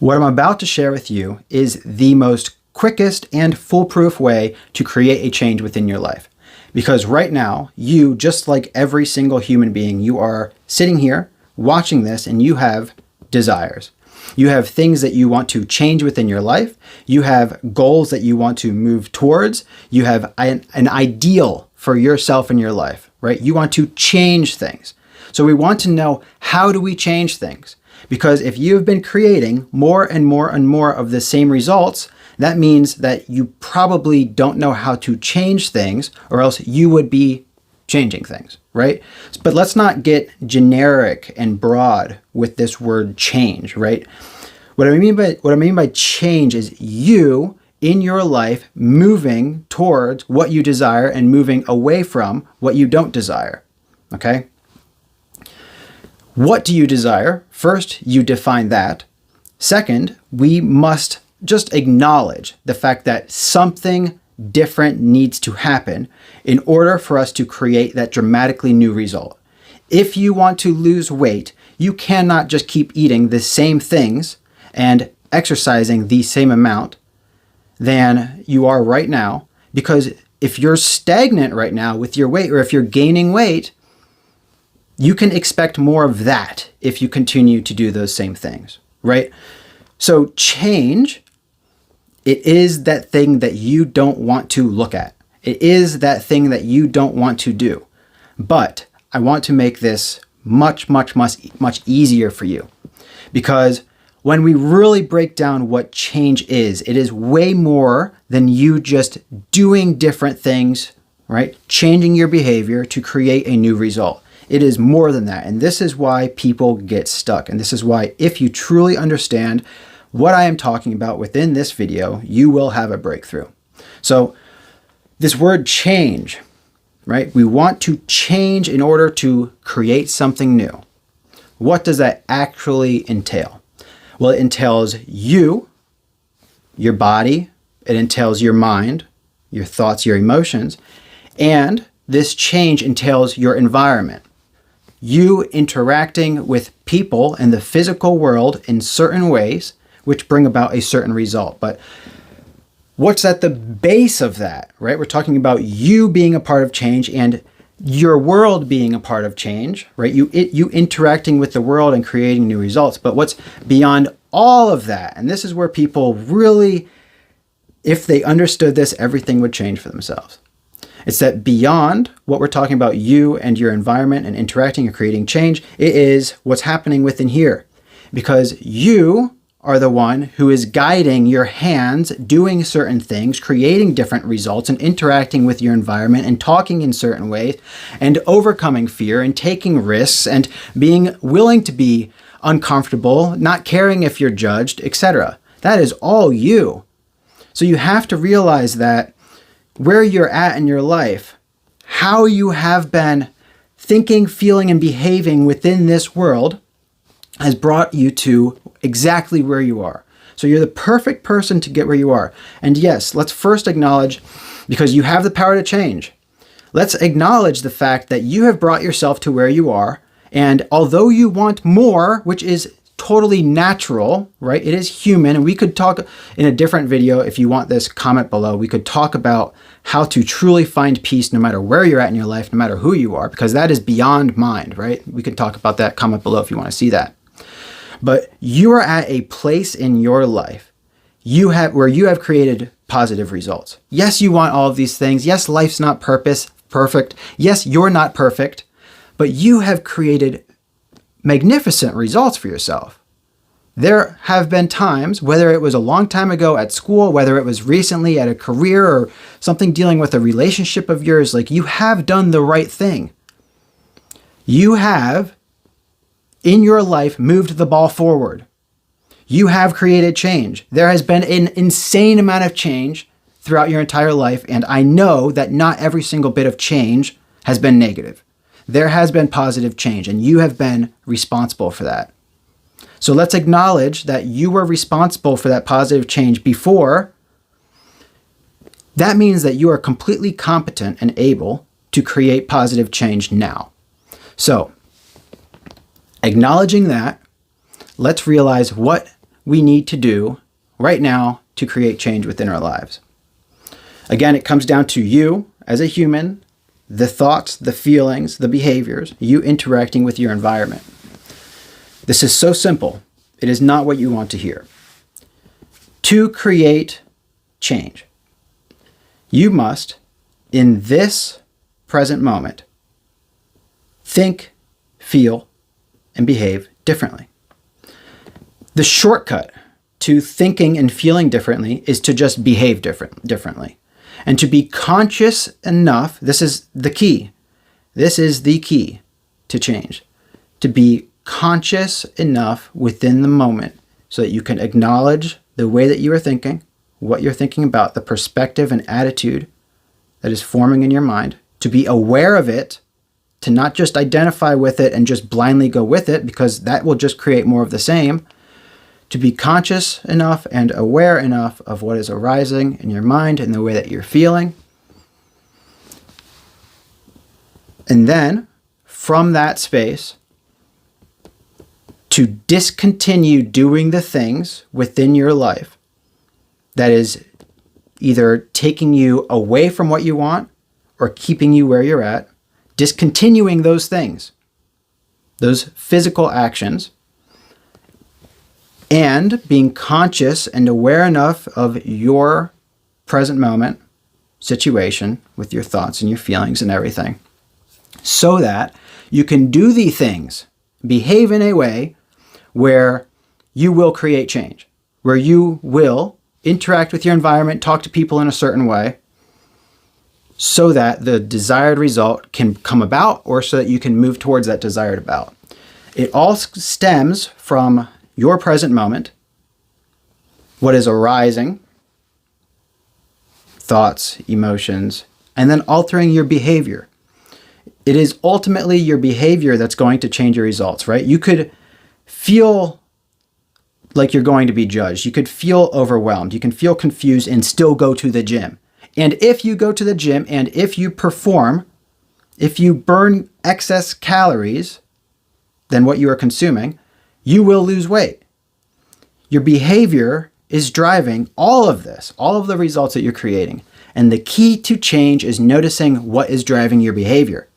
What I'm about to share with you is the most quickest and foolproof way to create a change within your life. Because right now, you, just like every single human being, you are sitting here watching this and you have desires. You have things that you want to change within your life. You have goals that you want to move towards. You have an ideal for yourself in your life, right? You want to change things. So we want to know, how do we change things? Because if you've been creating more and more and more of the same results, that means that you probably don't know how to change things, or else you would be changing things, right? But let's not get generic and broad with this word change, right? What I mean by change is you in your life moving towards what you desire and moving away from what you don't desire. Okay? What do you desire? First, you define that. Second, we must just acknowledge the fact that something different needs to happen in order for us to create that dramatically new result. If you want to lose weight, you cannot just keep eating the same things and exercising the same amount than you are right now, because if you're stagnant right now with your weight, or if you're gaining weight, you can expect more of that if you continue to do those same things, right? So change, it is that thing that you don't want to look at. It is that thing that you don't want to do. But I want to make this much easier for you, because when we really break down what change is, it is way more than you just doing different things, right? Changing your behavior to create a new result. It is more than that. And this is why people get stuck. And this is why, if you truly understand what I am talking about within this video, you will have a breakthrough. So this word change, right? We want to change in order to create something new. What does that actually entail? Well, it entails you, your body, it entails your mind, your thoughts, your emotions, and this change entails your environment. You interacting with people in the physical world in certain ways, which bring about a certain result. But what's at the base of that, right? We're talking about you being a part of change and your world being a part of change, right? You interacting with the world and creating new results. But what's beyond all of that, and this is where people really, if they understood this, everything would change for themselves. It's that beyond what we're talking about, you and your environment and interacting and creating change, it is what's happening within here. Because you are the one who is guiding your hands, doing certain things, creating different results, and interacting with your environment and talking in certain ways, and overcoming fear and taking risks and being willing to be uncomfortable, not caring if you're judged, etc. That is all you. So you have to realize that where you're at in your life, how you have been thinking, feeling, and behaving within this world has brought you to exactly where you are. So you're the perfect person to get where you are. And yes, let's first acknowledge, because you have the power to change, let's acknowledge the fact that you have brought yourself to where you are. And although you want more, which is totally natural, right? It is human. And we could talk in a different video. If you want this, comment below. We could talk about how to truly find peace no matter where you're at in your life, no matter who you are, because that is beyond mind, right? We can talk about that. Comment below if you want to see that. But you are at a place in your life where you have created positive results. Yes, you want all of these things. Yes, life's not perfect. Yes, you're not perfect, but you have created magnificent results for yourself. There have been times, whether it was a long time ago at school, whether it was recently at a career or something dealing with a relationship of yours, like you have done the right thing. You have, in your life, moved the ball forward. You have created change. There has been an insane amount of change throughout your entire life, and I know that not every single bit of change has been negative. There has been positive change, and you have been responsible for that. So let's acknowledge that you were responsible for that positive change before. That means that you are completely competent and able to create positive change now. So, acknowledging that, let's realize what we need to do right now to create change within our lives. Again, it comes down to you as a human, the thoughts, the feelings, the behaviors, you interacting with your environment. This is so simple. It is not what you want to hear. To create change, you must, in this present moment, think, feel, and behave differently. The shortcut to thinking and feeling differently is to just behave differently. And to be conscious enough, this is the key. This is the key to change. To be conscious enough within the moment so that you can acknowledge the way that you are thinking, what you're thinking about, the perspective and attitude that is forming in your mind, to be aware of it, to not just identify with it and just blindly go with it, because that will just create more of the same. To be conscious enough and aware enough of what is arising in your mind and the way that you're feeling. And then, from that space, to discontinue doing the things within your life that is either taking you away from what you want or keeping you where you're at, discontinuing those things, those physical actions, and being conscious and aware enough of your present moment situation with your thoughts and your feelings and everything, so that you can do the things, behave in a way where you will create change, where you will interact with your environment, talk to people in a certain way, so that the desired result can come about, or so that you can move towards that desired about. It all stems from your present moment, what is arising, thoughts, emotions, and then altering your behavior. It is ultimately your behavior that's going to change your results, right? You could feel like you're going to be judged. You could feel overwhelmed. You can feel confused and still go to the gym. And if you go to the gym and if you perform, if you burn excess calories than what you are consuming, you will lose weight. Your behavior is driving all of this, all of the results that you're creating. And the key to change is noticing what is driving your behavior.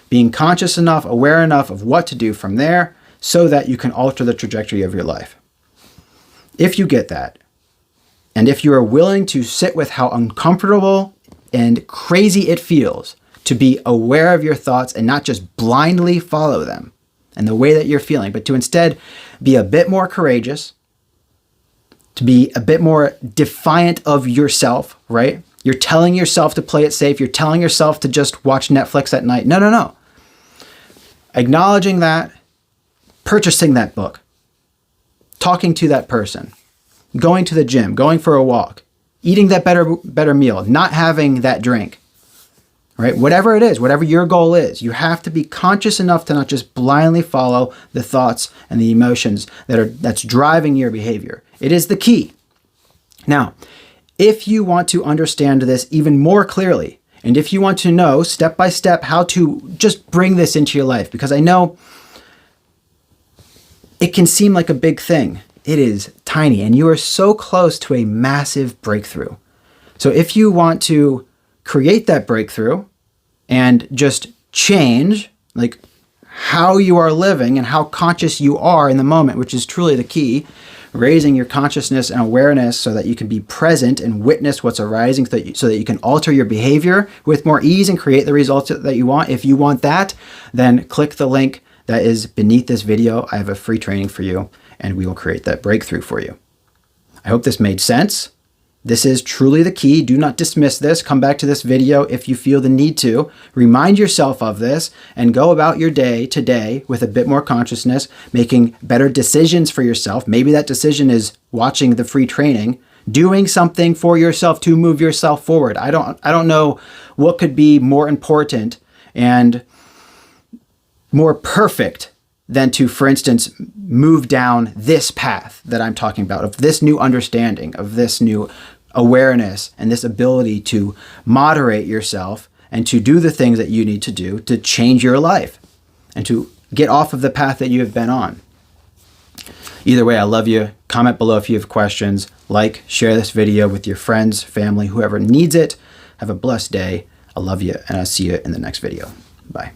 Being conscious enough, aware enough of what to do from there so that you can alter the trajectory of your life. If you get that, and if you are willing to sit with how uncomfortable and crazy it feels to be aware of your thoughts and not just blindly follow them and the way that you're feeling, but to instead be a bit more courageous, to be a bit more defiant of yourself, right? You're telling yourself to play it safe. You're telling yourself to just watch Netflix at night. No. Acknowledging that, purchasing that book, talking to that person, going to the gym, going for a walk, eating that better meal, not having that drink, right? Whatever it is, whatever your goal is, you have to be conscious enough to not just blindly follow the thoughts and the emotions that's driving your behavior. It is the key. Now, if you want to understand this even more clearly, and if you want to know step by step how to just bring this into your life, because I know it can seem like a big thing. It is tiny, and you are so close to a massive breakthrough. So if you want to create that breakthrough and just change like how you are living and how conscious you are in the moment, which is truly the key, raising your consciousness and awareness so that you can be present and witness what's arising so that you can alter your behavior with more ease and create the results that you want. If you want that, then click the link that is beneath this video. I have a free training for you, and we will create that breakthrough for you. I hope this made sense. This is truly the key. Do not dismiss this. Come back to this video if you feel the need to. Remind yourself of this and go about your day today with a bit more consciousness, making better decisions for yourself. Maybe that decision is watching the free training, doing something for yourself to move yourself forward. I don't know what could be more important and more perfect than to, for instance, move down this path that I'm talking about, of this new understanding, of this new awareness, and this ability to moderate yourself and to do the things that you need to do to change your life and to get off of the path that you have been on. Either way, I love you. Comment below if you have questions. Like, share this video with your friends, family, whoever needs it. Have a blessed day. I love you, and I'll see you in the next video. Bye.